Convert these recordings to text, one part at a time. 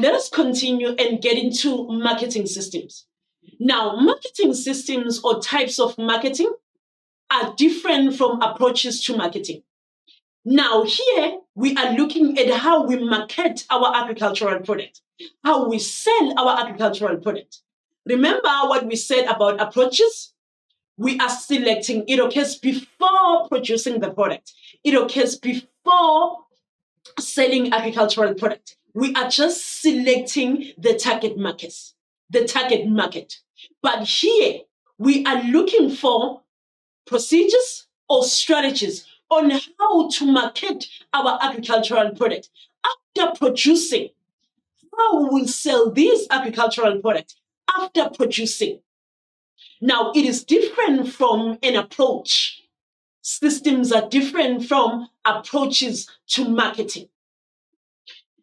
let us continue and get into marketing systems. Now, marketing systems or types of marketing are different from approaches to marketing. Now, here we are looking at how we market our agricultural product, how we sell our agricultural product. Remember what we said about approaches? We are selecting, it occurs before producing the product. It occurs before selling agricultural product. We are just selecting the target markets, the target market. But here we are looking for procedures or strategies on how to market our agricultural product. After producing, how we will sell this agricultural product after producing. Now, it is different from an approach. Systems are different from approaches to marketing.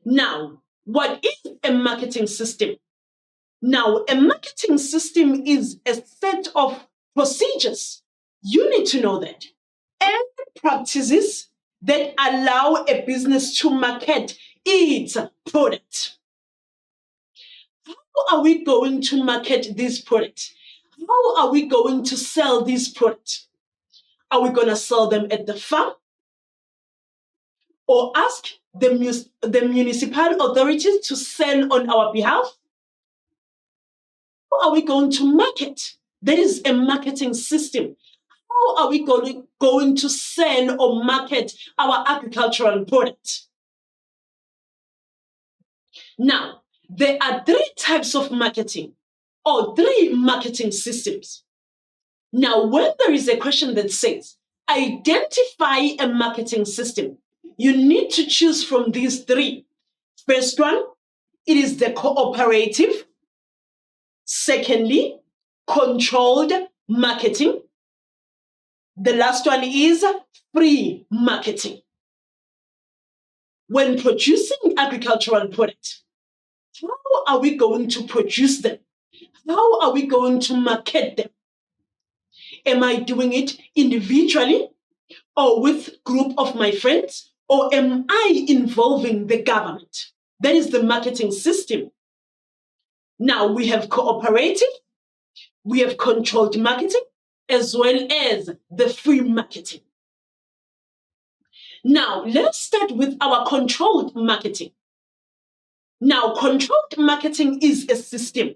Now, what is a marketing system? Now, a marketing system is a set of procedures. You need to know that. And practices that allow a business to market its product. How are we going to market this product? How are we going to sell this product? Are we going to sell them at the farm? Or ask the municipal authorities to sell on our behalf? How are we going to market? That is a marketing system. How are we going to sell or market our agricultural product? Now, there are three types of marketing or three marketing systems. Now, when there is a question that says, identify a marketing system, you need to choose from these three. First one, it is the cooperative. Secondly, controlled marketing. The last one is free marketing. When producing agricultural products, how are we going to produce them? How are we going to market them? Am I doing it individually or with a group of my friends? Or am I involving the government? That is the marketing system. Now we have cooperative, we have controlled marketing, as well as the free marketing. Now, let's start with our controlled marketing. Now, controlled marketing is a system.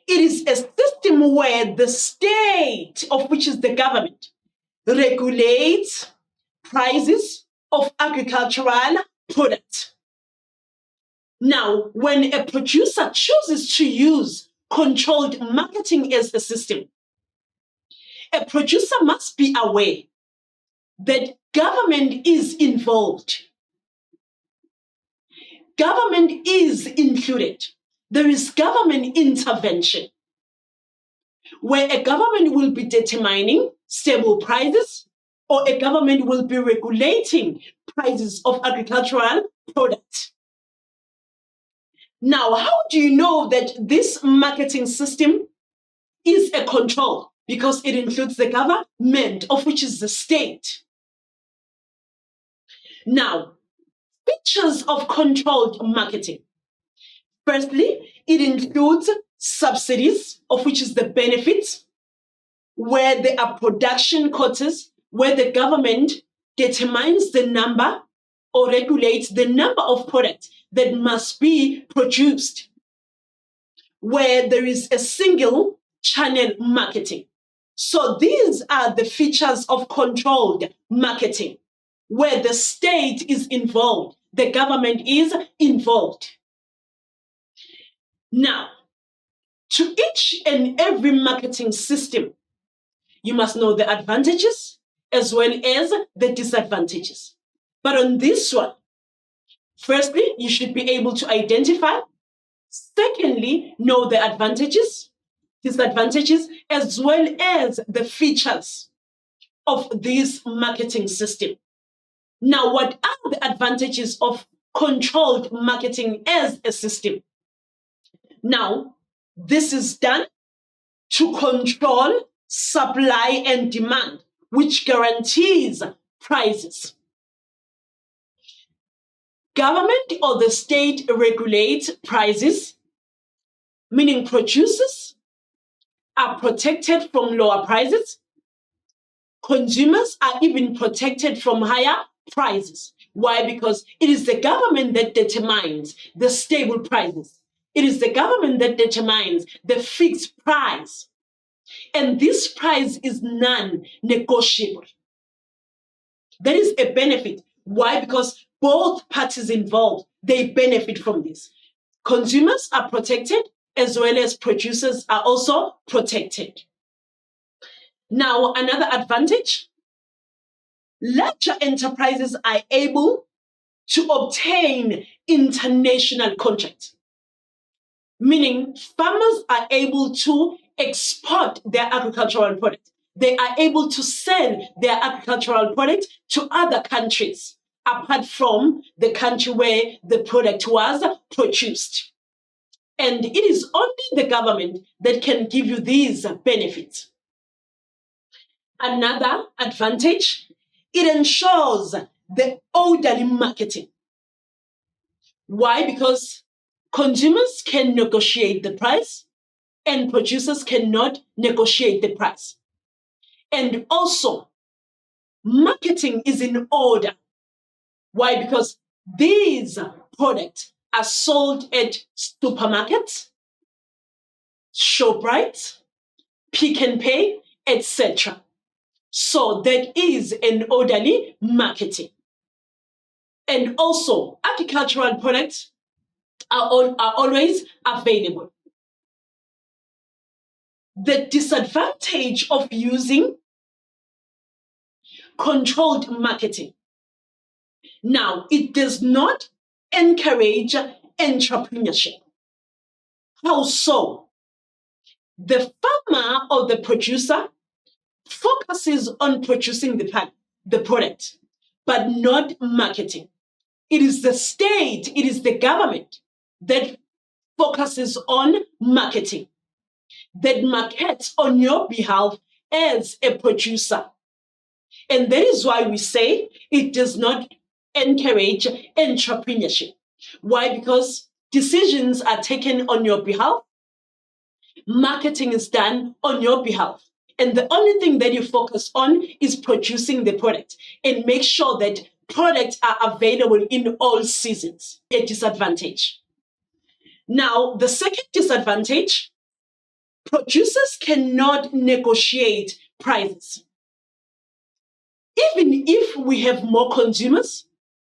It is a system where the state, of which is the government, regulates prices of agricultural products. Now, when a producer chooses to use controlled marketing as a system, a producer must be aware that government is involved. Government is included. There is government intervention, where a government will be determining stable prices, or a government will be regulating prices of agricultural products. Now, how do you know that this marketing system is a control? Because it includes the government, of which is the state. Now, features of controlled marketing. Firstly, it includes subsidies, of which is the benefits, where there are production quotas, where the government determines the number or regulates the number of products that must be produced, where there is a single channel marketing. So these are the features of controlled marketing, where the state is involved, the government is involved. Now, to each and every marketing system, you must know the advantages as well as the disadvantages. But on this one, firstly, you should be able to identify. Secondly, know the advantages, disadvantages, as well as the features of this marketing system. Now, what are the advantages of controlled marketing as a system? Now, this is done to control supply and demand, which guarantees prices. Government or the state regulates prices, meaning producers are protected from lower prices. Consumers are even protected from higher prices. Why? Because it is the government that determines the stable prices. It is the government that determines the fixed price. And this price is non-negotiable. That is a benefit. Why? Because both parties involved, they benefit from this. Consumers are protected as well as producers are also protected. Now, another advantage, larger enterprises are able to obtain international contracts, meaning farmers are able to export their agricultural products. They are able to sell their agricultural product to other countries apart from the country where the product was produced. And it is only the government that can give you these benefits. Another advantage, it ensures the orderly marketing. Why? Because consumers can negotiate the price and producers cannot negotiate the price. And also, marketing is in order. Why? Because these products are sold at supermarkets, ShopRite, Pick and Pay, etc. So that is an orderly marketing. And also, agricultural products are always available. The disadvantage of using controlled marketing. Now, it does not encourage entrepreneurship. How so? The farmer or the producer focuses on producing the product, but not marketing. It is the state, it is the government that focuses on marketing, that markets on your behalf as a producer. And that is why we say it does not encourage entrepreneurship. Why? Because decisions are taken on your behalf, marketing is done on your behalf. And the only thing that you focus on is producing the product and make sure that products are available in all seasons. A disadvantage. Now, the second disadvantage, producers cannot negotiate prices. Even if we have more consumers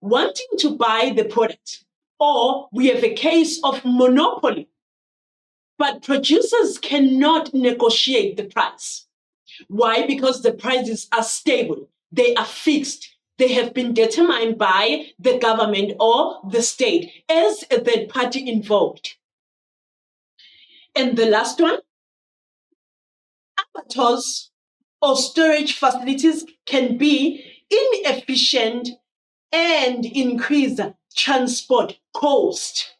wanting to buy the product, or we have a case of monopoly, but producers cannot negotiate the price. Why? Because the prices are stable, they are fixed, they have been determined by the government or the state as a third party involved. And the last one, abattoirs or storage facilities can be inefficient and increase transport cost.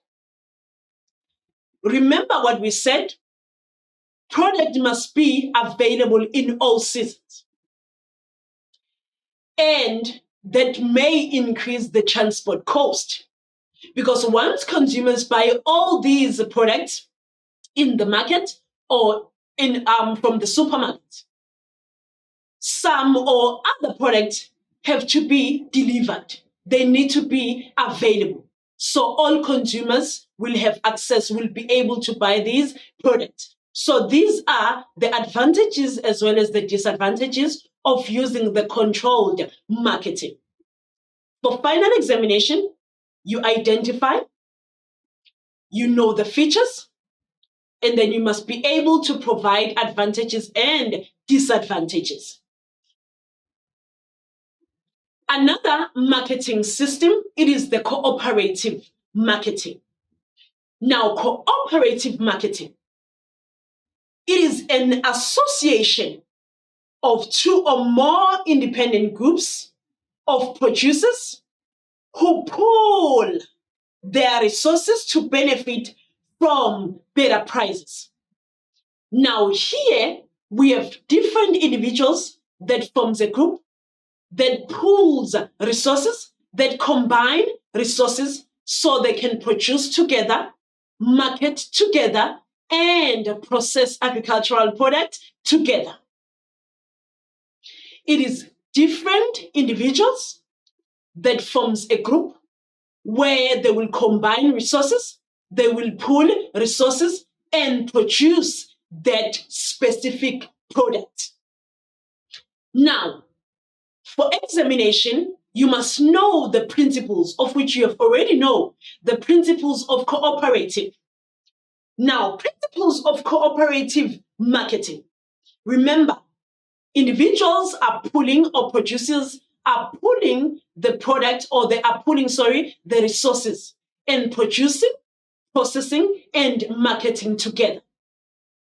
Remember what we said? Product must be available in all seasons. And that may increase the transport cost. Because once consumers buy all these products in the market or from the supermarket, some or other products have to be delivered. They need to be available. So all consumers will have access, will be able to buy these products. So these are the advantages as well as the disadvantages of using the controlled marketing. For final examination, you identify, you know the features, and then you must be able to provide advantages and disadvantages. Another marketing system, it is the cooperative marketing. Now, cooperative marketing, it is an association of two or more independent groups of producers who pool their resources to benefit from better prices. Now, here we have different individuals that forms a group that pools resources, that combine resources so they can produce together, market together, and process agricultural products together. It is different individuals that forms a group where they will combine resources, they will pool resources and produce that specific product. Now, for examination, you must know the principles of which you have already known, the principles of cooperative. Now, principles of cooperative marketing. Remember, individuals are pooling or producers are pooling the product or they are pooling, the resources and producing, processing, and marketing together.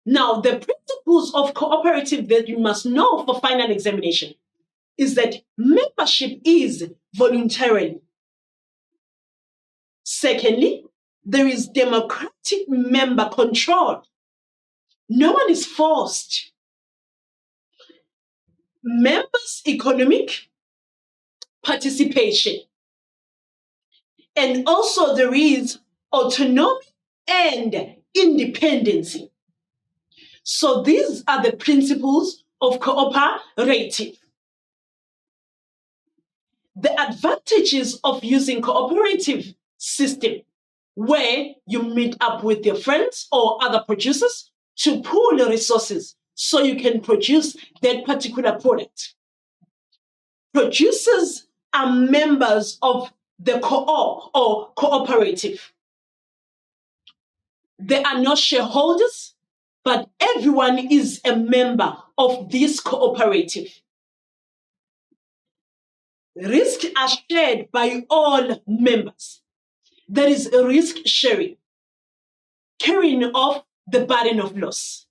Now, the principles of cooperative that you must know for final examination is that membership is voluntary. Secondly, there is democratic member control. No one is forced. Members' economic participation. And also there is autonomy and independency. So these are the principles of cooperative. The advantages of using cooperative system where you meet up with your friends or other producers to pool the resources so you can produce that particular product. Producers are members of the co-op or cooperative. They are not shareholders, but everyone is a member of this cooperative. Risks are shared by all members. There is a risk sharing, carrying off the burden of loss.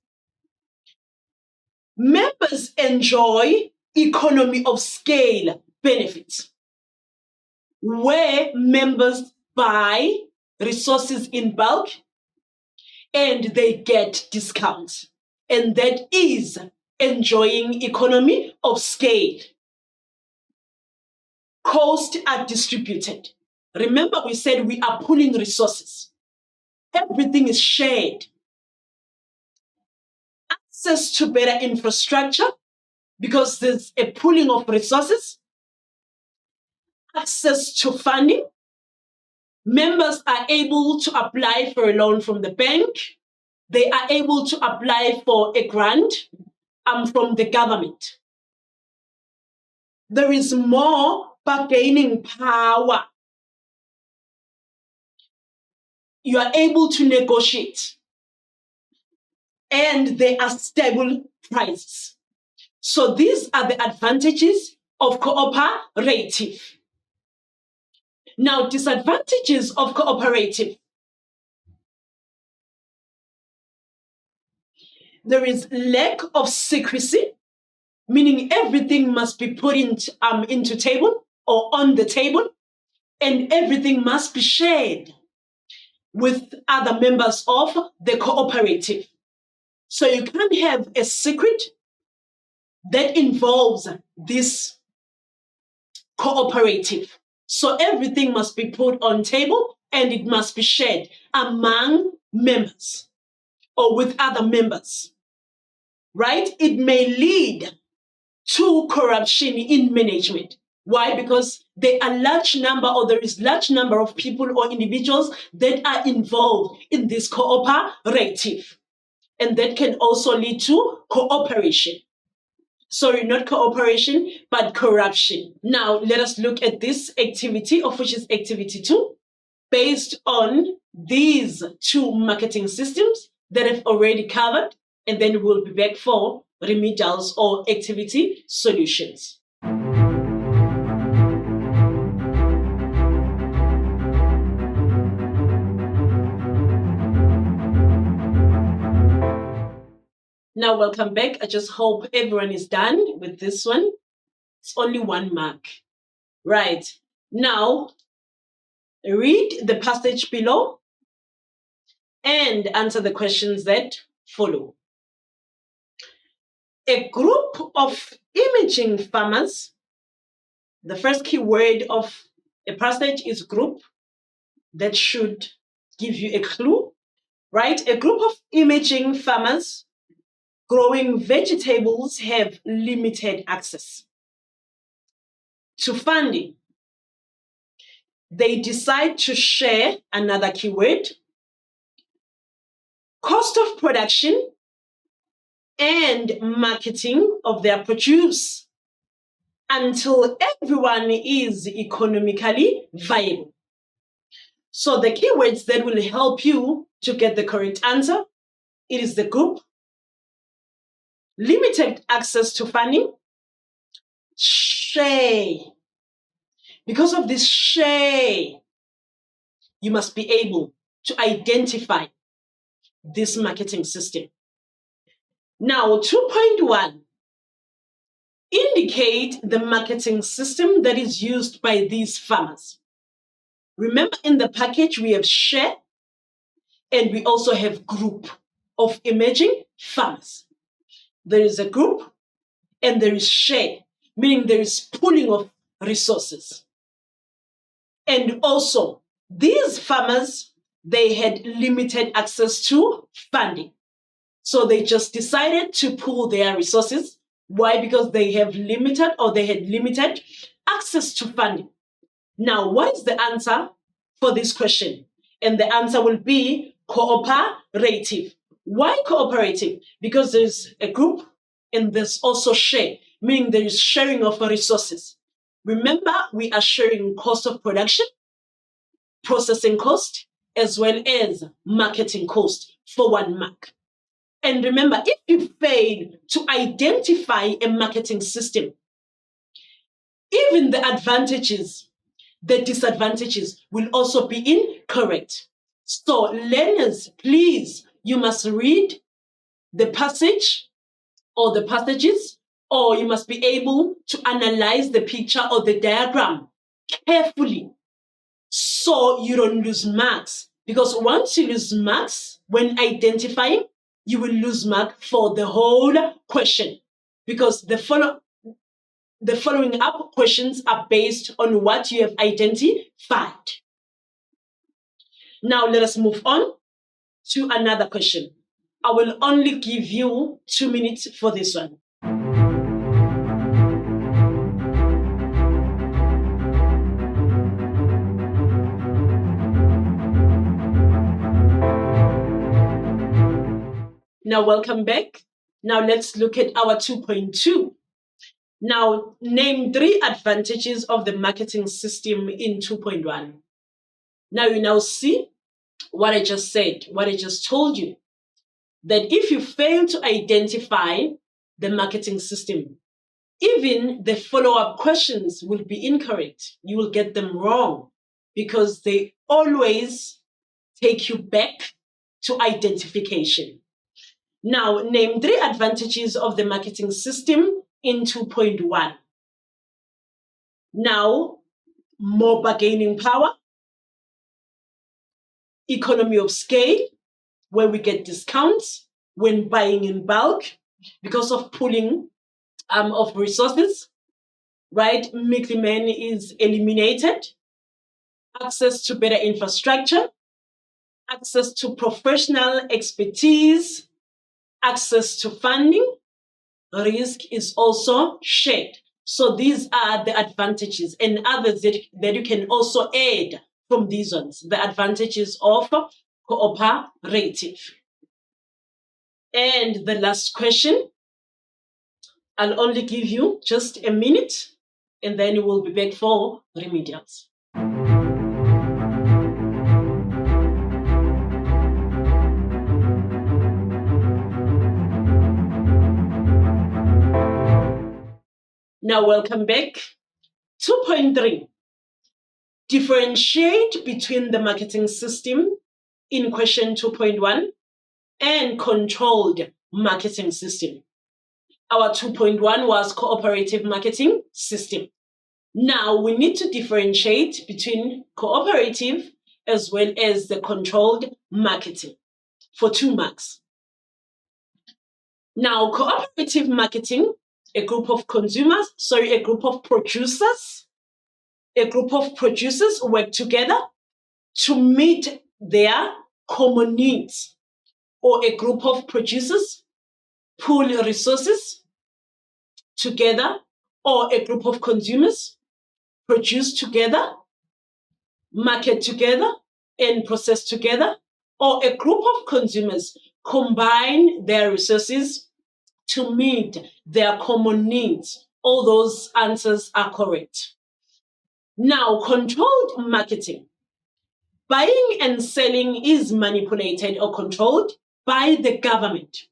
Members enjoy economy of scale benefits, where members buy resources in bulk and they get discounts. And that is enjoying economy of scale. Costs are distributed. Remember, we said we are pooling resources. Everything is shared. Access to better infrastructure, because there's a pooling of resources. Access to funding. Members are able to apply for a loan from the bank. They are able to apply for a grant from the government. There is more bargaining power. You are able to negotiate. And there are stable prices. So these are the advantages of cooperative. Now, disadvantages of cooperative. There is lack of secrecy, meaning everything must be put into table or on the table, and everything must be shared with other members of the cooperative. So you can't have a secret that involves this cooperative. So everything must be put on table and it must be shared among members or with other members, right? It may lead to corruption in management. Why? Because there is large number of people or individuals that are involved in this cooperative. And that can also lead to cooperation. Sorry, not cooperation, but corruption. Now, let us look at this activity, of which is activity 2, based on these 2 marketing systems that I've already covered, and then we'll be back for remedials or activity solutions. Now, welcome back. I just hope everyone is done with this one. It's only 1 mark. Right. Now, read the passage below and answer the questions that follow. A group of imaging farmers, the first key word of A parsonage is a group. That should give you a clue, right? A group of emerging farmers growing vegetables have limited access to funding. They decide to share another keyword, cost of production and marketing of their produce until everyone is economically viable. So the keywords that will help you to get the correct answer, it is the group, limited access to funding, share. Because of this share, you must be able to identify this marketing system. Now, 2.1, indicate the marketing system that is used by these farmers. Remember, in the package, we have share and we also have group of emerging farmers. There is a group and there is share, meaning there is pooling of resources. And also, these farmers, they had limited access to funding. So they just decided to pool their resources. Why? Because they have limited or they had limited access to funding. Now, what is the answer for this question? And the answer will be cooperative. Why cooperative? Because there's a group and there's also share, meaning there is sharing of resources. Remember, we are sharing cost of production, processing cost, as well as marketing cost for one mark. And remember, if you fail to identify a marketing system, even the advantages, the disadvantages will also be incorrect. So learners, please, you must read the passage or the passages, or you must be able to analyze the picture or the diagram carefully so you don't lose marks. Because once you lose marks when identifying, you will lose mark for the whole question, because the following up questions are based on what you have identified. Now let us move on to another question. I will only give you 2 minutes for this one. Now, welcome back. Now let's look at our 2.2. Now, name 3 advantages of the marketing system in 2.1. Now you now see what I just said, what I just told you, that if you fail to identify the marketing system, even the follow-up questions will be incorrect. You will get them wrong because they always take you back to identification. Now, name 3 advantages of the marketing system in 2.1. Now, more bargaining power, economy of scale, where we get discounts when buying in bulk because of pooling of resources, right? Middleman is eliminated, access to better infrastructure, access to professional expertise, access to funding, risk is also shared. So these are the advantages, and others that you can also add from these ones, the advantages of cooperative. And the last question, I'll only give you just a minute, and then you will be back for remedials. Now, welcome back. 2.3. Differentiate between the marketing system in question 2.1 and controlled marketing system. Our 2.1 was cooperative marketing system. Now we need to differentiate between cooperative as well as the controlled marketing for 2 marks. Now, cooperative marketing, a group of producers a group of producers work together to meet their common needs, or a group of producers pool resources together, or a group of consumers produce together, market together, and process together, or a group of consumers combine their resources to meet their common needs. All those answers are correct. Now, controlled marketing. Buying and selling is manipulated or controlled by the government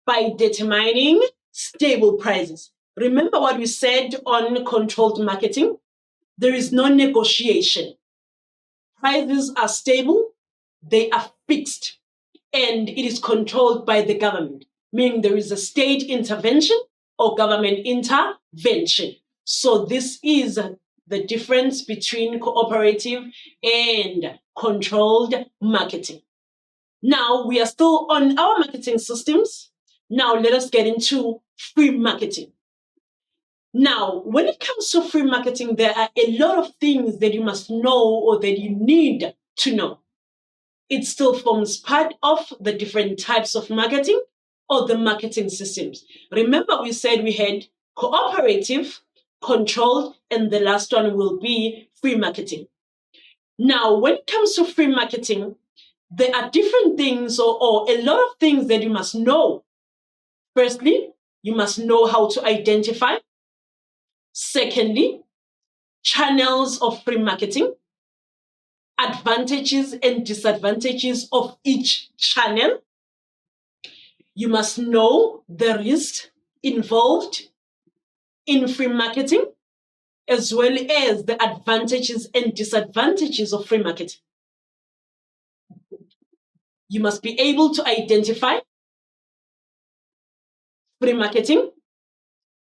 by determining stable prices. Remember what we said on controlled marketing? There is no negotiation. Prices are stable, they are fixed, and it is controlled by the government, meaning there is a state intervention or government intervention. So this is the difference between cooperative and controlled marketing. Now we are still on our marketing systems. Now let us get into free marketing. Now, when it comes to free marketing, there are a lot of things that you must know or that you need to know. It still forms part of the different types of marketing or the marketing systems. Remember, we said we had cooperative, controlled, and the last one will be free marketing. Now, when it comes to free marketing, there are different things or a lot of things that you must know. Firstly, you must know how to identify. Secondly, channels of free marketing, advantages and disadvantages of each channel. You must know the risks involved in free marketing, as well as the advantages and disadvantages of free marketing. You must be able to identify free marketing,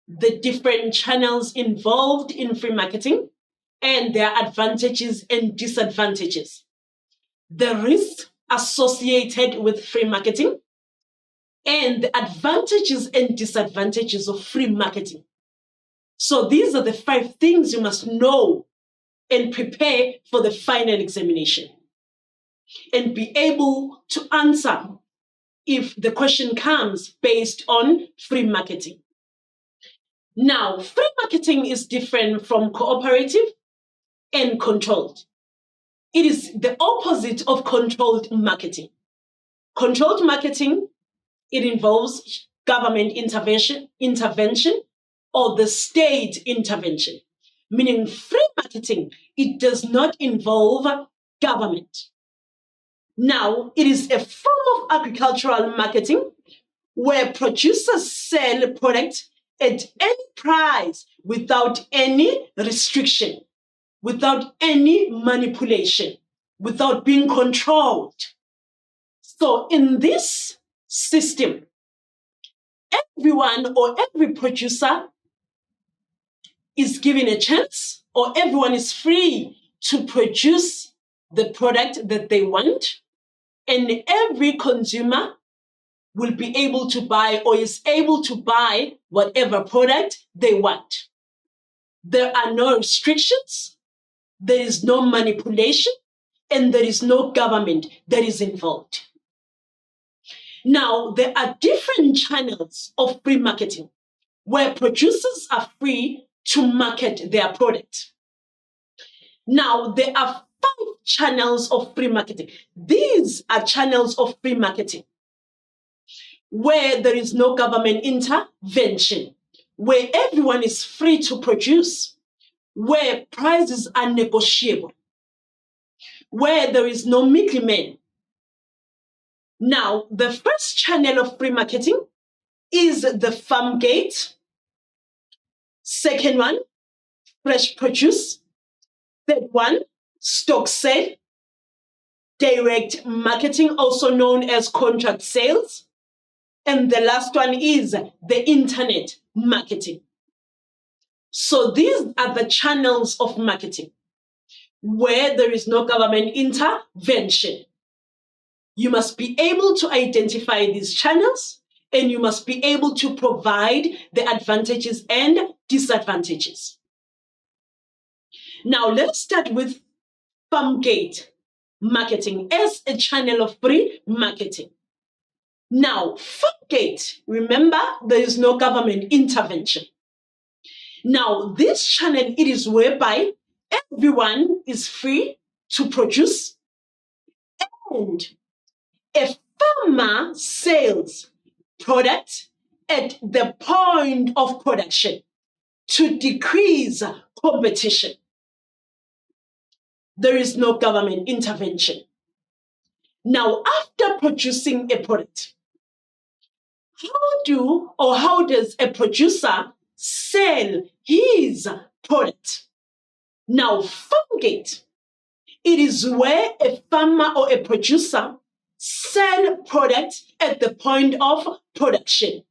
the different channels involved in free marketing, and their advantages and disadvantages, the risks associated with free marketing, and the advantages and disadvantages of free marketing. So these are the 5 things you must know and prepare for the final examination and be able to answer if the question comes based on free marketing. Now, free marketing is different from cooperative and controlled. It is the opposite of controlled marketing. Controlled marketing, it involves government intervention or the state intervention, meaning free marketing, it does not involve government. Now, it is a form of agricultural marketing where producers sell products at any price without any restriction, without any manipulation, without being controlled. So in this system, everyone or every producer is given a chance, or everyone is free to produce the product that they want, and every consumer will be able to buy or is able to buy whatever product they want. There are no restrictions, there is no manipulation, and there is no government that is involved. Now, there are different channels of free marketing where producers are free to market their product. Now, there are 5 channels of free marketing. These are channels of free marketing where there is no government intervention, where everyone is free to produce, where prices are negotiable, where there is no middleman. Now, the first channel of free marketing is the farm gate. Second one, fresh produce. Third one, stock sale. Direct marketing, also known as contract sales. And the last one is the internet marketing. So these are the channels of marketing where there is no government intervention. You must be able to identify these channels, and you must be able to provide the advantages and disadvantages. Now let's start with farm gate marketing as a channel of free marketing. Now, farm gate, remember, there is no government intervention. Now, this channel, it is whereby everyone is free to produce, and a farmer sells product at the point of production to decrease competition. There is no government intervention. Now, after producing a product, how does a producer sell his product? Now, farm gate, it is where a farmer or a producer sell product at the point of production,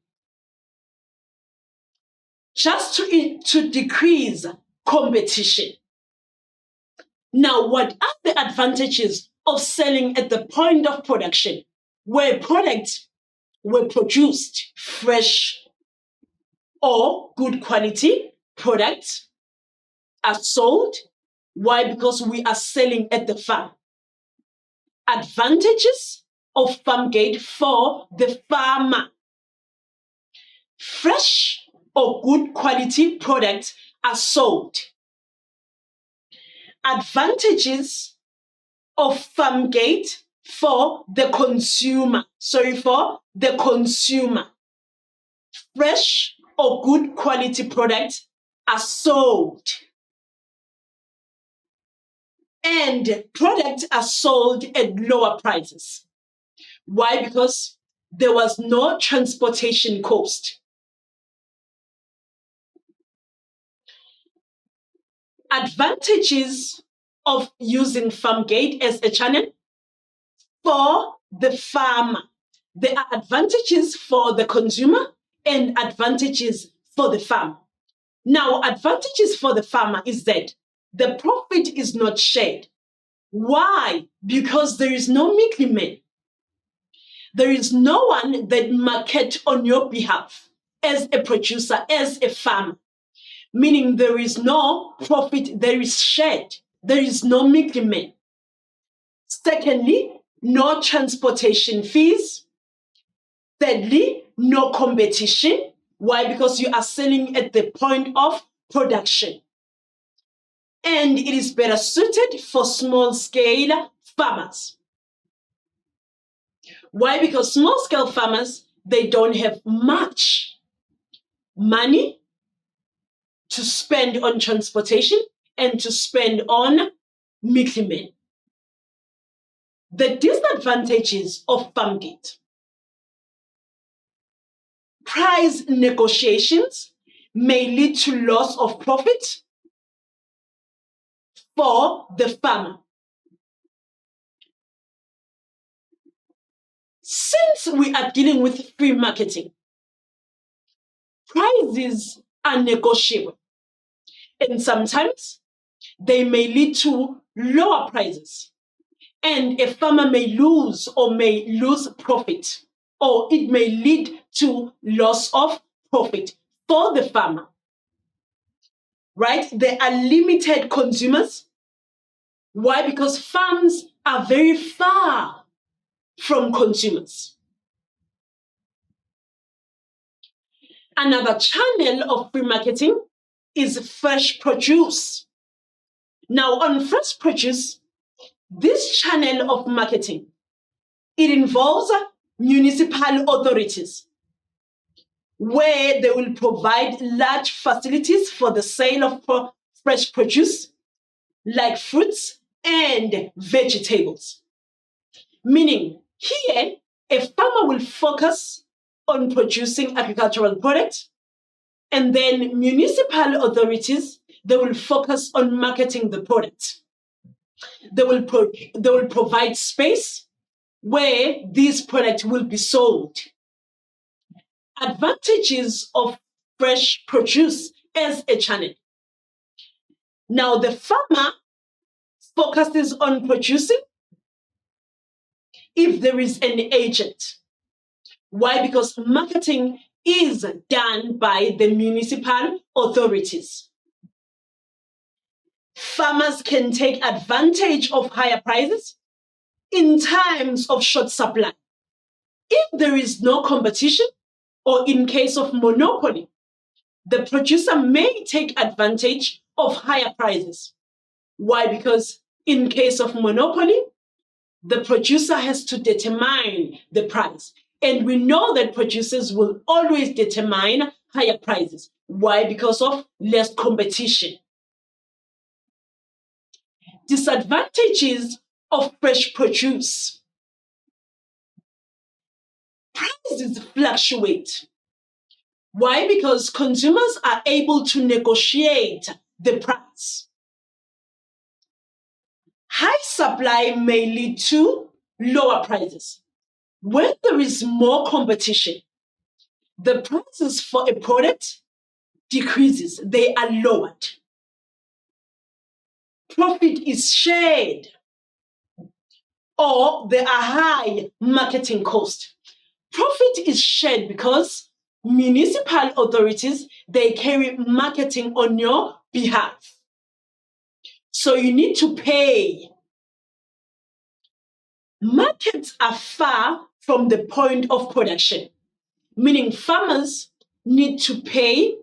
just to decrease competition. Now, what are the advantages of selling at the point of production, where products were produced fresh or good quality products are sold? Why? Because we are selling at the farm. Advantages of farm gate for the farmer. Fresh or good quality products are sold. Advantages of farm gate for the consumer. For the consumer. Fresh or good quality products are sold. And products are sold at lower prices. Why? Because there was no transportation cost. Advantages of using farm gate as a channel for the farmer. There are advantages for the consumer and advantages for the farmer. Now, advantages for the farmer is that the profit is not shared. Why? Because there is no middleman. There is no one that market on your behalf as a producer, as a farmer. Meaning there is no profit, there is shared. There is no middleman. Secondly, no transportation fees. Thirdly, no competition. Why? Because you are selling at the point of production. And it is better suited for small-scale farmers. Why? Because small-scale farmers, they don't have much money to spend on transportation and to spend on middlemen. The disadvantages of farm gate. Price negotiations may lead to loss of profit for the farmer. Since we are dealing with free marketing, prices are negotiable, and sometimes they may lead to lower prices, and a farmer may lose profit, or it may lead to loss of profit for the farmer. Right? There are limited consumers. Why? Because farms are very far from consumers. Another channel of free marketing is fresh produce. Now, on fresh produce, this channel of marketing, it involves municipal authorities, where they will provide large facilities for the sale of fresh produce, like fruits and vegetables. Meaning, here, a farmer will focus on producing agricultural products, and then municipal authorities, they will focus on marketing the product. They will provide space where these products will be sold. Advantages of fresh produce as a channel. Now, the farmer focuses on producing if there is an agent. Why? Because marketing is done by the municipal authorities. Farmers can take advantage of higher prices in times of short supply. If there is no competition, or in case of monopoly, the producer may take advantage of higher prices. Why? Because in case of monopoly, the producer has to determine the price. And we know that producers will always determine higher prices. Why? Because of less competition. Disadvantages of fresh produce. Prices fluctuate. Why? Because consumers are able to negotiate the price. High supply may lead to lower prices. When there is more competition, the prices for a product decreases, they are lowered. Profit is shared, or there are high marketing costs. Profit is shared because municipal authorities, they carry marketing on your behalf. So you need to pay. Markets are far from the point of production, meaning farmers need to pay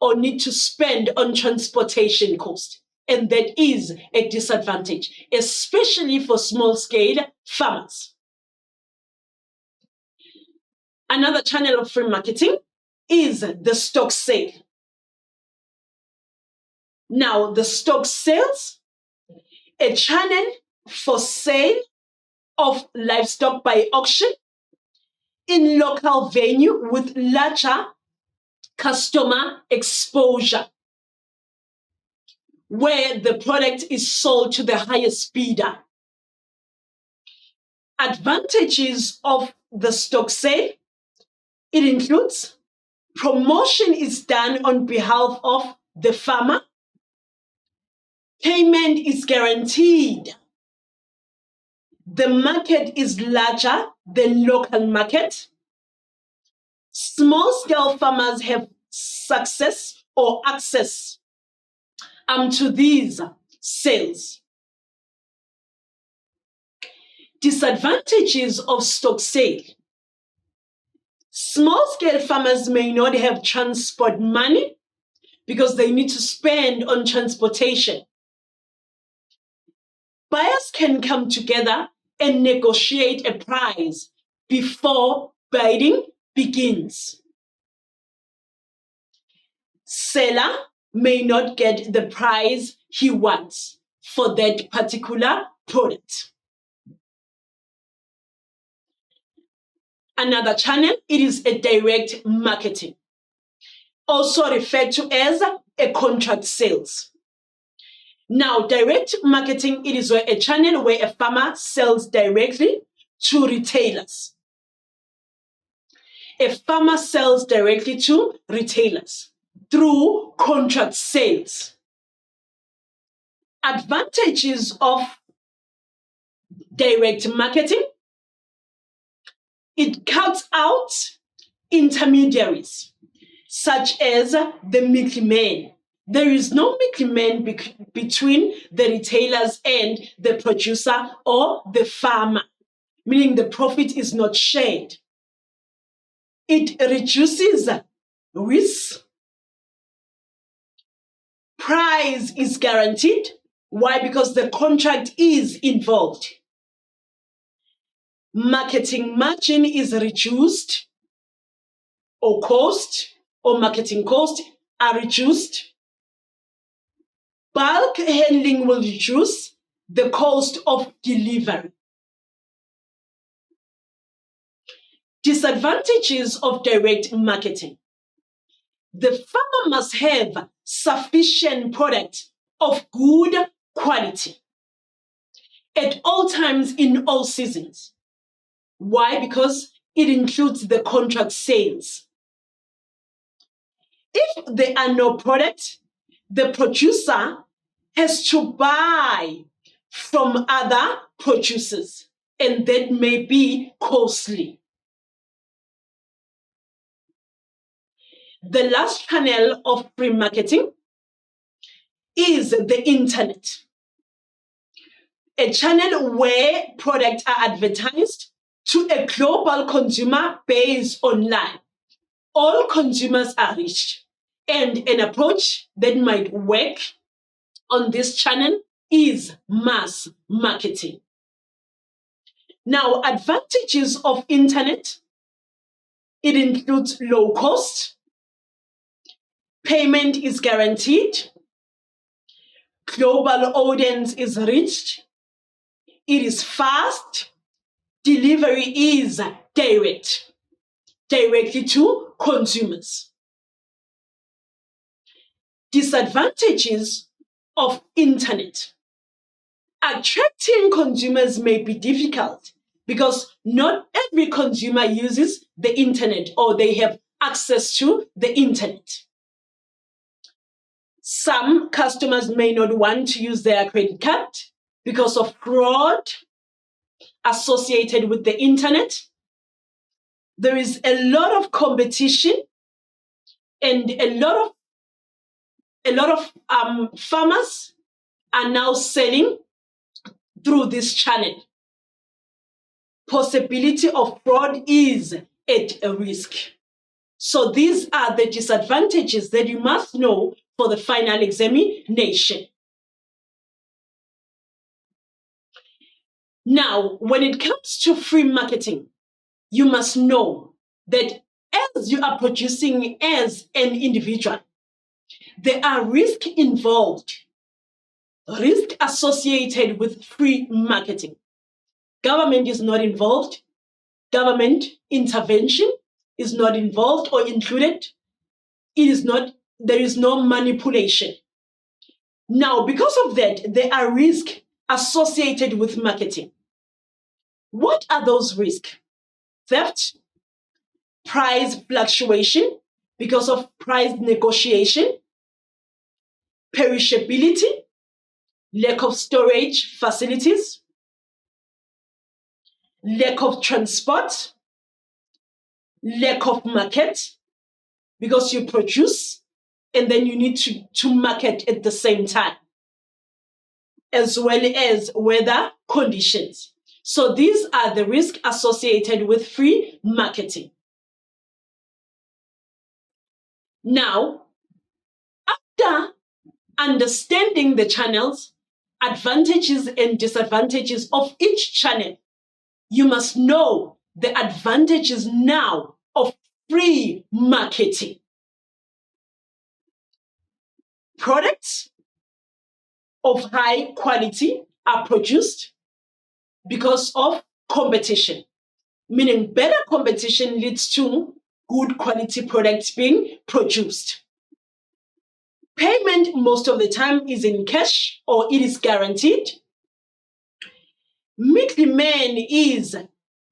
or need to spend on transportation cost. And that is a disadvantage, especially for small-scale farmers. Another channel of free marketing is the stock sale. Now, the stock sales, a channel for sale of livestock by auction in local venue with larger customer exposure, where the product is sold to the highest bidder. Advantages of the stock sale, it includes promotion is done on behalf of the farmer, payment is guaranteed, the market is larger than local market, small-scale farmers have success or access to these sales. Disadvantages of stock sale. Small-scale farmers may not have transport money because they need to spend on transportation. Buyers can come together and negotiate a price before bidding begins. Seller may not get the price he wants for that particular product. Another channel, it is a direct marketing, also referred to as a contract sales. Now, direct marketing, it is a channel where a farmer sells directly to retailers. A farmer sells directly to retailers through contract sales. Advantages of direct marketing, it cuts out intermediaries, such as the middleman. There is no middleman between the retailers and the producer or the farmer, meaning the profit is not shared. It reduces risk. Price is guaranteed. Why? Because the contract is involved. Marketing margin is reduced, or cost or marketing cost are reduced. Bulk handling will reduce the cost of delivery. Disadvantages of direct marketing. The farmer must have sufficient product of good quality at all times in all seasons. Why? Because it includes the contract sales. If there are no products, the producer has to buy from other producers, and that may be costly. The last channel of free marketing, is the internet, a channel where products are advertised to a global consumer base online. All consumers are reached, and an approach that might work on this channel is mass marketing. Now, advantages of internet, it includes low cost, payment is guaranteed, global audience is reached, it is fast, delivery is direct, directly to consumers. Disadvantages of internet. Attracting consumers may be difficult because not every consumer uses the internet or they have access to the internet. Some customers may not want to use their credit card because of fraud associated with the internet. There is a lot of competition and a lot of farmers are now selling through this channel. Possibility of fraud is at a risk. So these are the disadvantages that you must know for the final examination. Now, when it comes to free marketing, you must know that as you are producing as an individual, there are risks involved, risk associated with free marketing. Government is not involved. Government intervention is not involved or included. There is no manipulation. Now, because of that, there are risks associated with marketing. What are those risks? Theft, price fluctuation because of price negotiation, perishability, lack of storage facilities, lack of transport, lack of market, because you produce and then you need to market at the same time, as well as weather conditions. So these are the risks associated with free marketing. Now, after understanding the channels, advantages and disadvantages of each channel, you must know the advantages now of free marketing. Products of high quality are produced because of competition, meaning better competition leads to good quality products being produced. Payment most of the time is in cash or it is guaranteed. Middleman is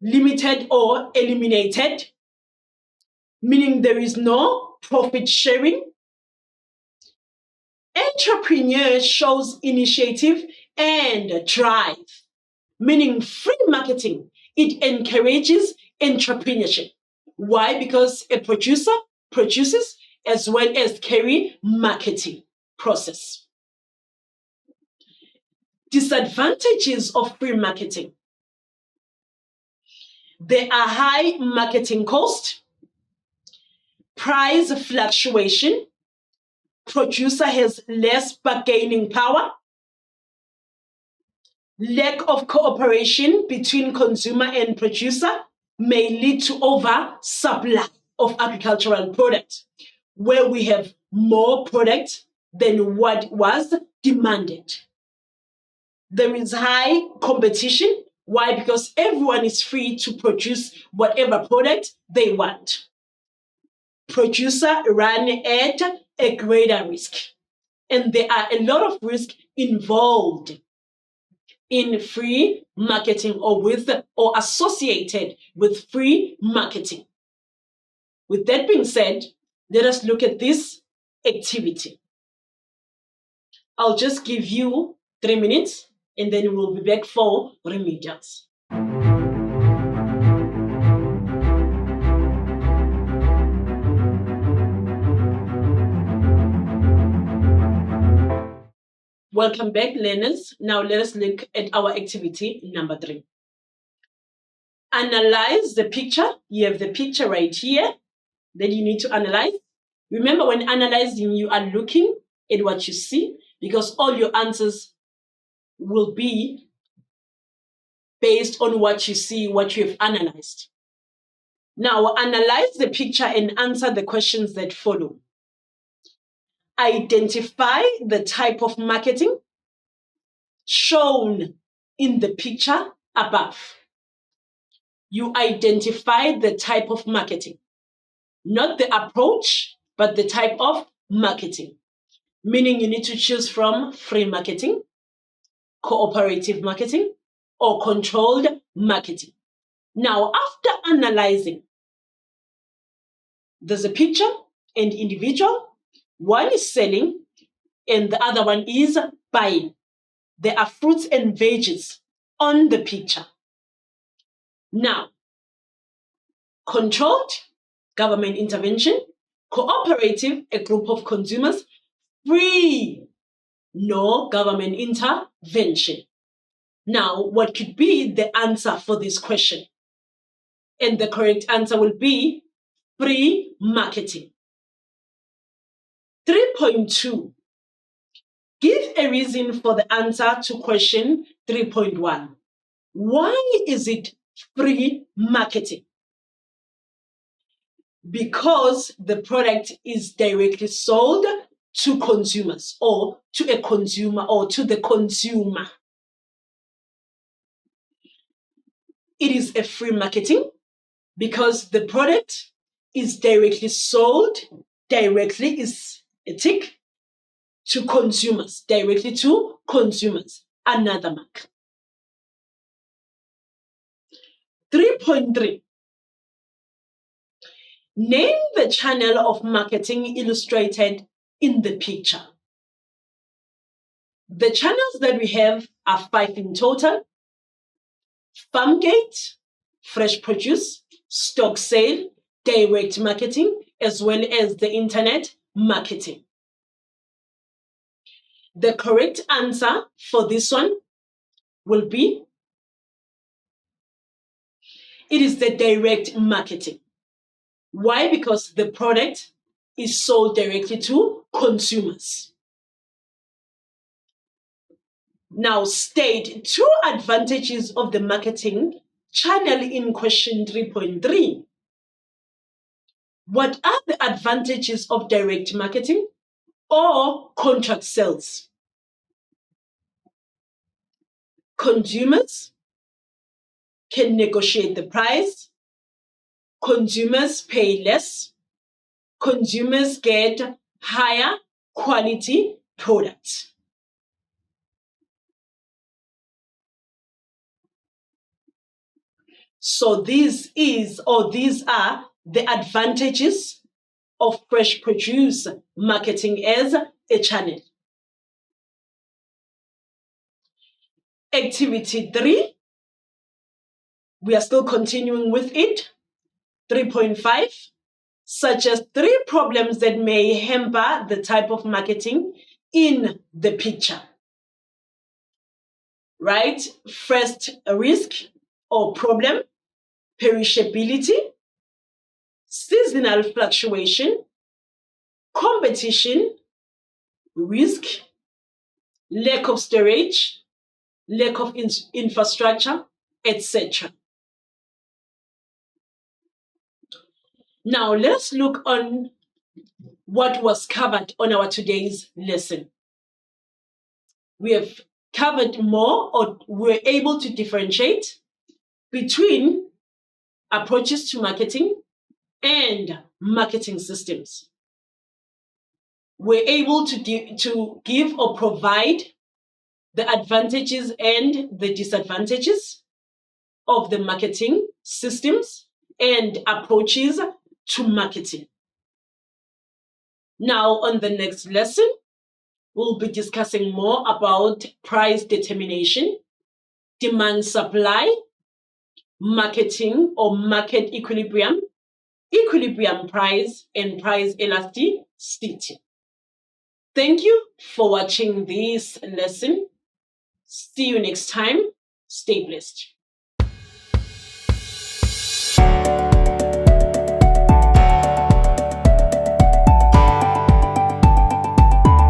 limited or eliminated, meaning there is no profit sharing. Entrepreneur shows initiative and drive, meaning free marketing, it encourages entrepreneurship. Why? Because a producer produces as well as carry marketing process. Disadvantages of free marketing. There are high marketing cost, price fluctuation, producer has less bargaining power, lack of cooperation between consumer and producer may lead to oversupply of agricultural products, where we have more product than what was demanded. There is high competition. Why? Because everyone is free to produce whatever product they want. Producer run at a greater risk. And there are a lot of risk involved in free marketing or associated with free marketing. With that being said, let us look at this activity. I'll just give you 3 minutes and then we'll be back for remedials. Welcome back, learners. Now let us look at our activity number 3. Analyze the picture. You have the picture right here that you need to analyze. Remember, when analyzing, you are looking at what you see, because all your answers will be based on what you see, what you have analyzed. Now, analyze the picture and answer the questions that follow. Identify the type of marketing shown in the picture above. You identify the type of marketing, not the approach, but the type of marketing. Meaning you need to choose from free marketing, cooperative marketing, or controlled marketing. Now, after analyzing, there's a picture and individual. One is selling and the other one is buying. There are fruits and veggies on the picture. Now, controlled, government intervention. Cooperative, a group of consumers. Free, no government intervention. Now, what could be the answer for this question? And the correct answer will be free marketing. 3.2. Give a reason for the answer to question 3.1. Why is it free marketing? Because the product is directly sold to consumers, or to a consumer, or to the consumer. It is a free marketing because the product is directly sold. Directly is a tick, to consumers, directly to consumers, another mark. 3.3. Name the channel of marketing illustrated in the picture. The channels that we have are 5 in total: Farmgate, fresh produce, stock sale, direct marketing, as well as the internet marketing. The correct answer for this one will be, it is the direct marketing. Why? Because the product is sold directly to consumers. Now, state 2 advantages of the marketing channel in question 3.3. What are the advantages of direct marketing or contract sales? Consumers can negotiate the price. Consumers pay less. Consumers get higher quality products. So these are the advantages of fresh produce marketing as a channel. Activity 3, we are still continuing with it. 3.5, suggest 3 problems that may hamper the type of marketing in the picture. Right? First, a risk or problem, perishability, seasonal fluctuation, competition, risk, lack of storage, lack of infrastructure, etc. Now let's look on what was covered on our today's lesson. We have covered more, or we're able to differentiate between approaches to marketing and marketing systems. We're able to give or provide the advantages and the disadvantages of the marketing systems and approaches to marketing. Now, on the next lesson, we'll be discussing more about price determination, demand supply, marketing or market equilibrium, equilibrium price, and price elasticity. Thank you for watching this lesson. See you next time. Stay blessed.